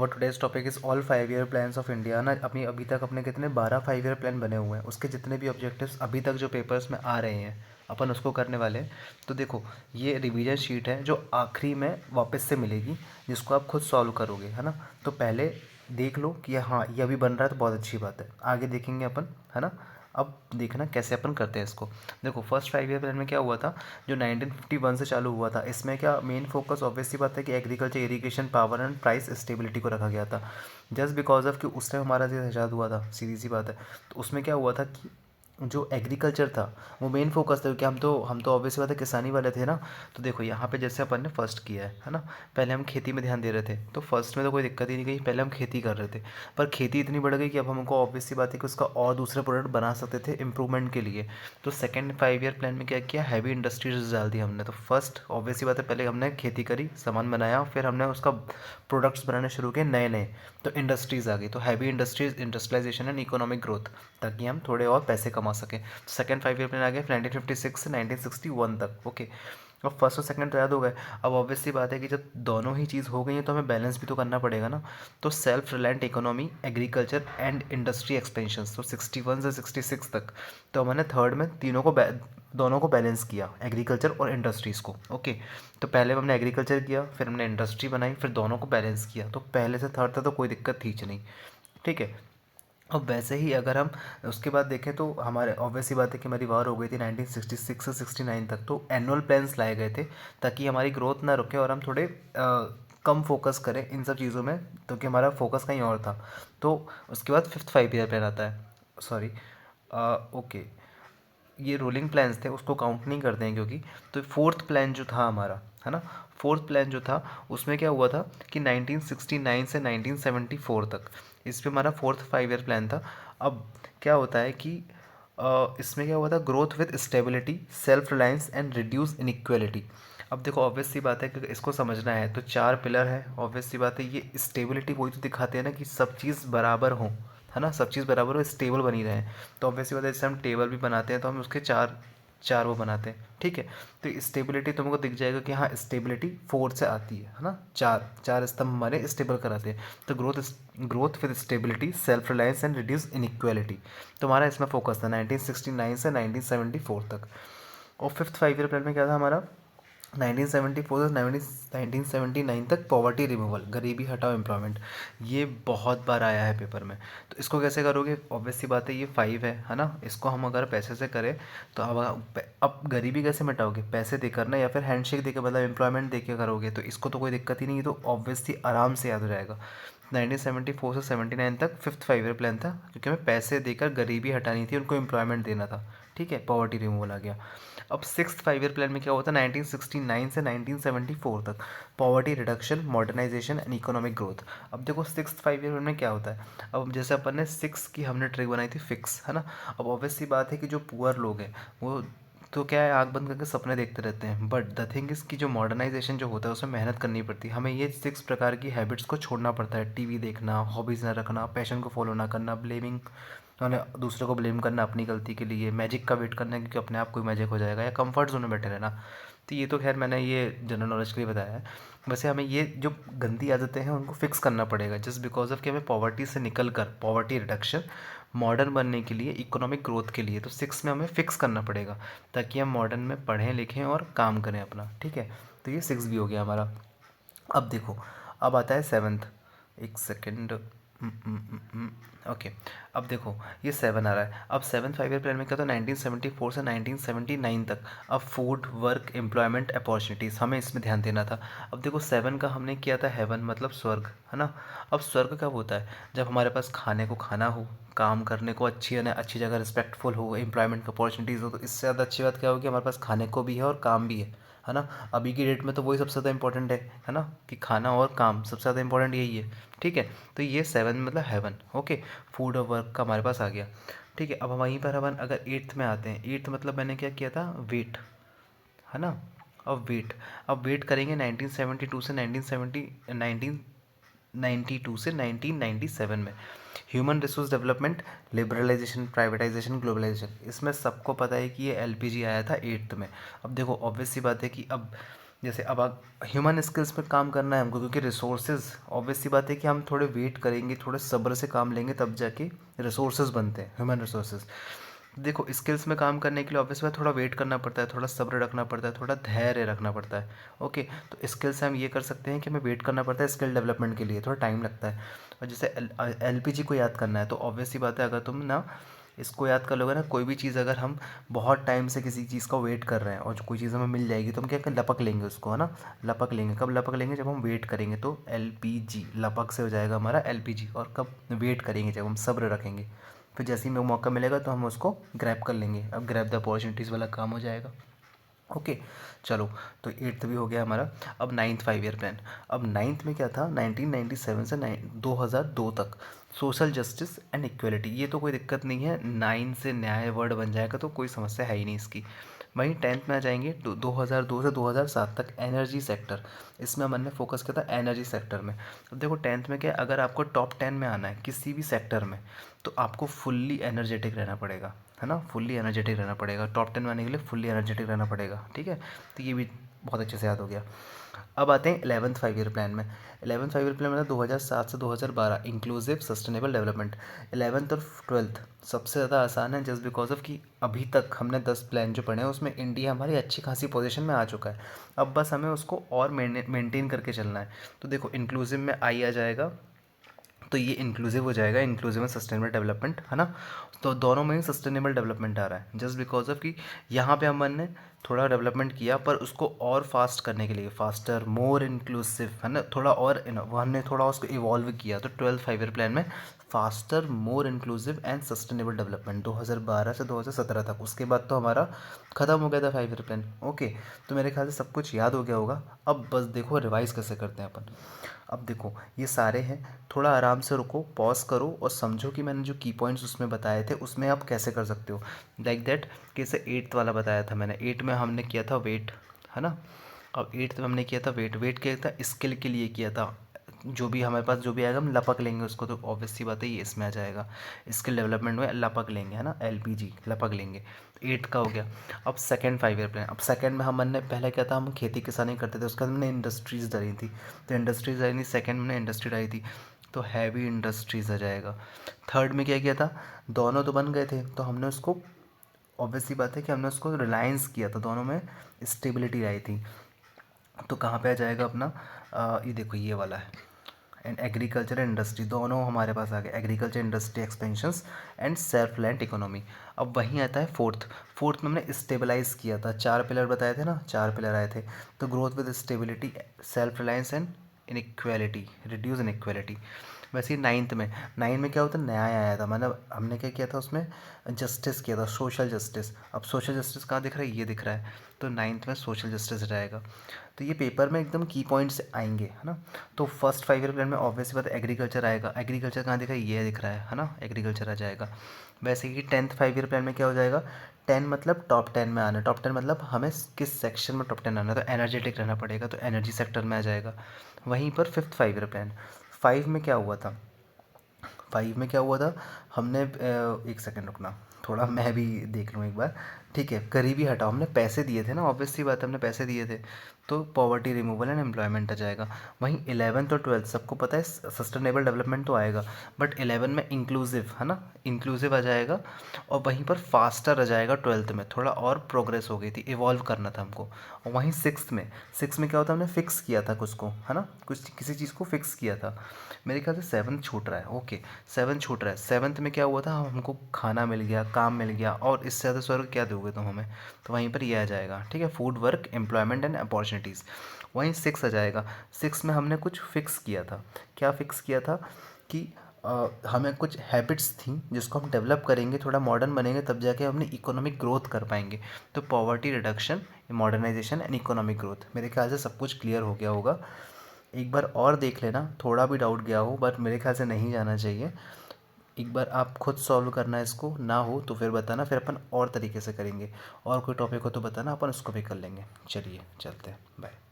Our today's topic is all 5 year plans of India ना। अपनी अभी तक अपने कितने 12 5 ईयर प्लान बने हुए हैं, उसके जितने भी ऑब्जेक्टिव्स अभी तक जो पेपर्स में आ रहे हैं अपन उसको करने वाले हैं। तो देखो ये रिवीजन शीट है जो आखिरी में वापस से मिलेगी, जिसको आप खुद सॉल्व करोगे, है ना। तो पहले देख लो कि हाँ ये अभी बन रहा है तो बहुत अच्छी बात है, आगे देखेंगे अपन, है ना। अब देखना कैसे अपन करते हैं इसको। देखो फर्स्ट 5 ईयर प्लान में क्या हुआ था, जो 1951 से चालू हुआ था, इसमें क्या मेन फोकस ऑब्वियस सी बात है कि agriculture, irrigation, power and price stability को रखा गया था। जस्ट बिकॉज ऑफ कि उस टाइम हमारा देश आज़ाद हुआ था, सीधी सी बात है। तो उसमें क्या हुआ था कि जो एग्रीकल्चर था वो मेन फोकस था, क्योंकि हम तो ऑब्वियसली बात है किसानी वाले थे ना। तो देखो यहाँ पे जैसे अपन ने फर्स्ट किया है ना, पहले हम खेती में ध्यान दे रहे थे, तो फर्स्ट में तो कोई दिक्कत ही नहीं गई, पहले हम खेती कर रहे थे। पर खेती इतनी बढ़ गई कि अब हमको ऑब्वियसली बात है कि उसका और दूसरे प्रोडक्ट बना सकते थे इम्प्रूवमेंट के लिए। तो सेकंड 5 ईयर प्लान में क्या किया, हैवी इंडस्ट्रीज डाल दी हमने। तो फर्स्ट ऑब्वियसली बात है पहले हमने खेती करी, सामान बनाया, फिर हमने उसका प्रोडक्ट्स बनाने शुरू किए नए नए। तो इंडस्ट्रीज़ आ गई, तो heavy industries, industrialisation and economic growth, ताकि हम थोड़े और पैसे कमा सकें। सेकंड 5 ईयर प्लान आ गया 1956 से 1961 तक। ओके, अब फर्स्ट और सेकंड तो याद हो गए। अब ऑब्वियसली बात है कि जब दोनों ही चीज़ हो गई है तो हमें बैलेंस भी तो करना पड़ेगा ना। तो self reliant economy, agriculture and industry expansion, तो 61 से 66 तक। तो मैंने थर्ड में दोनों को बैलेंस किया, एग्रीकल्चर और इंडस्ट्रीज़ को। ओके, तो पहले हमने एग्रीकल्चर किया, फिर हमने इंडस्ट्री बनाई, फिर दोनों को बैलेंस किया। तो पहले से थर्ड तक तो कोई दिक्कत थी नहीं, ठीक है। अब वैसे ही अगर हम उसके बाद देखें तो हमारे ऑब्वियसली बात है कि हमारी वार हो गई थी 1966 से 69 तक। तो एनुअल प्लान्स लाए गए थे ताकि हमारी ग्रोथ ना रुके और हम थोड़े कम फोकस करें इन सब चीज़ों में, क्योंकि हमारा फोकस कहीं और था। तो उसके बाद फिफ्थ 5 ईयर प्लान आता है, सॉरी, ओके, ये रोलिंग प्लान्स थे उसको काउंट नहीं करते हैं क्योंकि। तो फोर्थ प्लान जो था हमारा, है ना, फोर्थ प्लान जो था उसमें क्या हुआ था कि 1969 से 1974 तक, इस पे हमारा फोर्थ 5 ईयर प्लान था। अब क्या होता है कि इसमें क्या हुआ था, growth with stability, self reliance and reduce inequality. अब देखो ऑब्वियस सी बात है कि इसको समझना है तो 4 पिलर है, ऑब्वियस सी बात है। ये स्टेबिलिटी वही तो दिखाते हैं ना कि सब चीज़ बराबर हो, है ना, सब चीज़ बराबर हो, स्टेबल बनी रहे। तो ऑब्वियसली बात है जैसे हम टेबल भी बनाते हैं तो हम उसके चार चार वो बनाते हैं, ठीक है। तो स्टेबिलिटी तुमको दिख जाएगा कि हाँ स्टेबिलिटी 4 से आती है ना, चार चार स्तंभ हमारे स्टेबल कराते हैं। तो growth with stability, self reliance and reduce inequality, तो हमारा इसमें फोकस था 1969 से 1974 तक। और फिफ्थ 5 ईयर प्लान में क्या था हमारा, 1974 से 1979 तक, पॉवर्टी रिमूवल, गरीबी हटाओ एम्प्लॉयमेंट। ये बहुत बार आया है पेपर में। तो इसको कैसे करोगे, ऑब्वियस सी बात है ये 5 है ना, इसको हम अगर पैसे से करें तो अब गरीबी कैसे मिटाओगे, पैसे देकर ना, या फिर हैंडशेक देकर, मतलब एम्प्लॉयमेंट देकर करोगे, तो इसको तो कोई दिक्कत ही नहीं है, तो ऑब्वियसली आराम से याद हो जाएगा। 1974 से 79 तक फिफ्थ 5 ईयर प्लान था, क्योंकि हमें पैसे देकर गरीबी हटानी थी, उनको एम्प्लॉयमेंट देना था, ठीक है, पॉवर्टी रिमूवल आ गया। अब सिक्स्थ 5 ईयर प्लान में क्या हुआ था 1969 से 1974 तक, poverty reduction, modernisation and economic growth. अब देखो सिक्स्थ 5 ईयर प्लान में क्या होता है, अब जैसे अपन ने सिक्स की हमने ट्रिक बनाई थी फिक्स, है ना। अब ऑब्वियस सी बात है कि जो पुअर लोग हैं वो तो क्या है, आँख बंद करके सपने देखते रहते हैं, बट द थिंग इज़ कि जो मॉडर्नाइजेशन जो होता है उसमें मेहनत करनी पड़ती है। हमें ये 6 प्रकार की हैबिट्स को छोड़ना पड़ता है, टीवी देखना, हॉबीज़ ना रखना, पैशन को फॉलो ना करना, ब्लेमिंग, उन्हें दूसरों को ब्लेम करना अपनी गलती के लिए, मैजिक का वेट करना क्योंकि अपने आप कोई मैजिक हो जाएगा, या कंफर्ट जोन में बैठे रहना। तो ये तो खैर मैंने ये जनरल नॉलेज के लिए बताया है। वैसे हमें ये जो गंदी आदतें हैं उनको फिक्स करना पड़ेगा, जस्ट बिकॉज ऑफ कि हमें पॉवर्टी से निकल कर, पॉवर्टी रिडक्शन, मॉडर्न बनने के लिए, इकोनॉमिक ग्रोथ के लिए, तो 6 में हमें फिक्स करना पड़ेगा ताकि हम मॉडर्न में पढ़ें लिखें और काम करें अपना, ठीक है। तो ये 6 भी हो गया हमारा। अब देखो, अब आता है सेवन्थ, एक सेकेंड, ओके। अब देखो ये 7 आ रहा है। अब सेवन्थ 5 ईयर प्लान में क्या था, 1974 से 1979 तक। अब फूड, वर्क, एम्प्लॉयमेंट, अपॉर्चुनिटीज़, हमें इसमें ध्यान देना था। अब देखो 7 का हमने किया था हेवन, मतलब स्वर्ग, है ना। अब स्वर्ग कब होता है, जब हमारे पास खाने को खाना हो, काम करने को अच्छी है, अच्छी जगह रिस्पेक्टफुल हो, एम्प्लॉयमेंट की अपॉर्चुनिटीज़ हो। तो इससे ज़्यादा अच्छी बात क्या होगी, हमारे पास खाने को भी है और काम भी है ना। अभी की डेट में तो वही सबसे ज़्यादा इंपॉर्टेंट है ना, कि खाना और काम सबसे ज़्यादा इंपॉर्टेंट यही है, ठीक है। तो ये 7 मतलब हेवन, ओके। फूड और वर्क का हमारे पास आ गया, ठीक है। अब हम वहीं पर अपन अगर एट्थ में आते हैं, एट्थ मतलब मैंने क्या किया था, वेट, है ना। अब वेट करेंगे 1972 से 1992 से 1997 में। Human resource development, liberalisation, privatisation, globalisation, इसमें सबको पता है कि ये एलपीजी आया था एट्थ में। अब देखो ऑब्वियस सी बात है कि अब जैसे अब आप ह्यूमन स्किल्स पे काम करना है हमको, क्योंकि रिसोर्सेज ऑब्वियस सी बात है कि हम थोड़े वेट करेंगे, थोड़े सब्र से काम लेंगे, तब जाके रिसोर्सेज बनते हैं, ह्यूमन रिसोर्सेज। देखो स्किल्स में काम करने के लिए ऑब्वियस बात थोड़ा वेट करना पड़ता है, थोड़ा सब्र रखना पड़ता है, थोड़ा धैर्य रखना पड़ता है। ओके, तो स्किल्स से हम ये कर सकते हैं कि हमें वेट करना पड़ता है स्किल डेवलपमेंट के लिए, थोड़ा टाइम लगता है। और जैसे एलपीजी को याद करना है, तो ऑब्वियस सी बात है अगर तुम ना इसको याद कर लोगे ना, कोई भी चीज़ अगर हम बहुत टाइम से किसी चीज़ का वेट कर रहे हैं और जो कोई चीज़ हमें मिल जाएगी, तो हम क्या करें, लपक लेंगे उसको, है ना। लपक लेंगे, कब लपक लेंगे, जब हम वेट करेंगे, तो एलपीजी लपक से हो जाएगा हमारा एलपीजी। और कब वेट करेंगे, जब हम सब्र रखेंगे, फिर जैसे ही हमें मौका मिलेगा तो हम उसको ग्रैब कर लेंगे। अब ग्रैब द अपॉर्चुनिटीज़ वाला काम हो जाएगा। ओके, चलो, तो एट्थ भी हो गया हमारा। अब नाइन्थ 5 ईयर प्लान। अब नाइन्थ में क्या था, 1997 से 2002 तक सोशल जस्टिस एंड इक्वलिटी। ये तो कोई दिक्कत नहीं है, 9 से न्याय वर्ड बन जाएगा तो कोई समस्या है ही नहीं इसकी। वहीं टेंथ में आ जाएंगे, 2002 से 2007 तक एनर्जी सेक्टर। इसमें हमने फोकस किया था एनर्जी सेक्टर में। अब देखो टेंथ में क्या है, अगर आपको टॉप 10 में आना है किसी भी सेक्टर में, तो आपको फुल्ली एनर्जेटिक रहना पड़ेगा, है ना। फुल्ली एनर्जेटिक रहना पड़ेगा, टॉप 10 में आने के लिए फुल्ली एनर्जेटिक रहना पड़ेगा, ठीक है। तो ये भी बहुत अच्छे से याद हो गया। अब आते हैं 11th 5 ईयर प्लान में। 11th 5 ईयर प्लान में 2007 से 2012 इंक्लूसिव सस्टेनेबल डेवलपमेंट। 11th और 12th सबसे ज़्यादा आसान है, जस्ट बिकॉज ऑफ कि अभी तक हमने 10 प्लान जो पढ़े हैं उसमें इंडिया हमारी अच्छी खासी पोजीशन में आ चुका है। अब बस हमें उसको और मेंटेन करके चलना है। तो देखो इंक्लूसिव में आई आ जाएगा, तो ये इंक्लूसिव हो जाएगा, इंक्लूसिव में सस्टेनेबल डेवलपमेंट, है ना। तो दोनों में ही सस्टेनेबल डेवलपमेंट आ रहा है, जस्ट बिकॉज ऑफ कि यहाँ पे हमने थोड़ा डेवलपमेंट किया, पर उसको और फास्ट करने के लिए, फास्टर मोर इंक्लूसिव, है ना, थोड़ा और वो हमने थोड़ा उसको इवॉल्व किया। तो 12th 5 ईयर प्लान में faster more inclusive and sustainable development 2012 से 2017 तक। उसके बाद तो हमारा ख़त्म हो गया था 5 ईयर प्लान। ओके, तो मेरे ख्याल से सब कुछ याद हो गया होगा। अब बस देखो रिवाइज कैसे करते हैं अपन। अब देखो ये सारे हैं, थोड़ा आराम से रुको, पॉज करो और समझो कि मैंने जो की पॉइंट्स उसमें बताए थे उसमें आप कैसे कर सकते हो। लाइक दैट, कैसे एट्थ वाला बताया था मैंने, एट में हमने किया था वेट, है ना। अब एट्थ में हमने किया था वेट, वेट किया था स्किल के लिए किया था। जो भी हमारे पास जो भी आएगा हम लपक लेंगे उसको, तो ऑब्वियस सी बात है ये इसमें आ जाएगा। स्किल डेवलपमेंट में लपक लेंगे, है ना, एलपीजी लपक लेंगे। एट का हो गया। अब सेकंड 5 ईयर प्लान। अब सेकंड में हमने पहले क्या था, हम खेती किसानी करते थे, उसके बाद हमने इंडस्ट्रीज़ डाली थी। तो इंडस्ट्रीज़ डाली थी, सेकंड में हमने इंडस्ट्री डाली थी, तो हैवी इंडस्ट्रीज़ आ जाएगा। थर्ड में क्या किया था, दोनों तो बन गए थे, तो हमने उसको ऑब्वियस सी बात है कि हमने उसको रिलायंस किया था, दोनों में स्टेबिलिटी आई थी। तो कहाँ पे आ जाएगा अपना, ये देखो ये वाला है, एंड एग्रीकल्चर एंड इंडस्ट्री, दोनों हमारे पास आ गए, agriculture industry expansions and self land economy. अब वहीं आता है फोर्थ। फोर्थ में हमने स्टेबलाइज किया था, 4 पिलर बताए थे ना, 4 पिलर आए थे। तो growth with stability, self reliance and inequality, reduce inequality. वैसे ही नाइन्थ में, नाइन में क्या होता है, न्याय आया था, मतलब हमने क्या किया था उसमें, जस्टिस किया था, सोशल जस्टिस। अब सोशल जस्टिस कहाँ दिख रहा है, ये दिख रहा है, तो नाइन्थ में सोशल जस्टिस रहेगा। तो ये पेपर में एकदम की पॉइंट्स आएंगे, है ना। तो फर्स्ट 5 ईयर प्लान में ऑब्वियस बात एग्रीकल्चर आएगा, एग्रीकल्चर कहाँ दिख रहा है, ये दिख रहा है ना, एग्रीकल्चर आ जाएगा। वैसे ही 10th 5 ईयर प्लान में क्या हो जाएगा, 10 मतलब टॉप 10 में आना, टॉप 10 मतलब हमें किस सेक्शन में टॉप 10 आना है, तो एनर्जेटिक रहना पड़ेगा, तो एनर्जी सेक्टर में आ जाएगा। वहीं पर फिफ्थ 5 ईयर प्लान, 5 में क्या हुआ था, 5 में क्या हुआ था, हमने एक सेकंड रुकना, थोड़ा मैं भी देख लूँ एक बार, ठीक है। गरीबी हटाओ, हमने पैसे दिए थे ना, ऑब्वियस सी बात है हमने पैसे दिए थे, तो पॉवर्टी रिमूवल एंड एम्प्लॉयमेंट आ जाएगा। वहीं 11th और 12th सबको पता है सस्टेनेबल डेवलपमेंट तो आएगा, बट 11 में इंक्लूसिव, है ना, इंक्लूसिव आ जाएगा। और वहीं पर फास्टर आ जाएगा, 12th में थोड़ा और प्रोग्रेस हो गई थी, इवॉल्व करना था हमको। और वहीं सिक्स में क्या होता है, हमने फिक्स किया था कुछ को, है ना, कुछ किसी चीज़ को फिक्स किया था। मेरे ख्याल से 7th छूट रहा है, ओके, 7th छूट रहा है। 7th में क्या हुआ था, हमको खाना मिल गया, काम मिल गया, और इससे ज़्यादा स्वर्ग क्या दोगे तुम हमें, तो वहीं पर ये आ जाएगा, ठीक है, food work employment and opportunities. वहीं 6 आ जाएगा। 6 में हमने कुछ फिक्स किया था, क्या फिक्स किया था कि हमें कुछ हैबिट्स थी जिसको हम डेवलप करेंगे, थोड़ा मॉडर्न बनेंगे, तब जाके हम अपनी इकोनॉमिक ग्रोथ कर पाएंगे। तो poverty reduction, modernisation and economic growth. मेरे ख्याल से सब कुछ क्लियर हो गया होगा। एक बार और देख लेना, थोड़ा भी डाउट गया हो, बट मेरे ख्याल से नहीं जाना चाहिए। एक बार आप खुद सॉल्व करना इसको, ना हो तो फिर बताना, फिर अपन और तरीके से करेंगे। और कोई टॉपिक हो तो बताना, अपन उसको भी कर लेंगे। चलिए चलते हैं, बाय।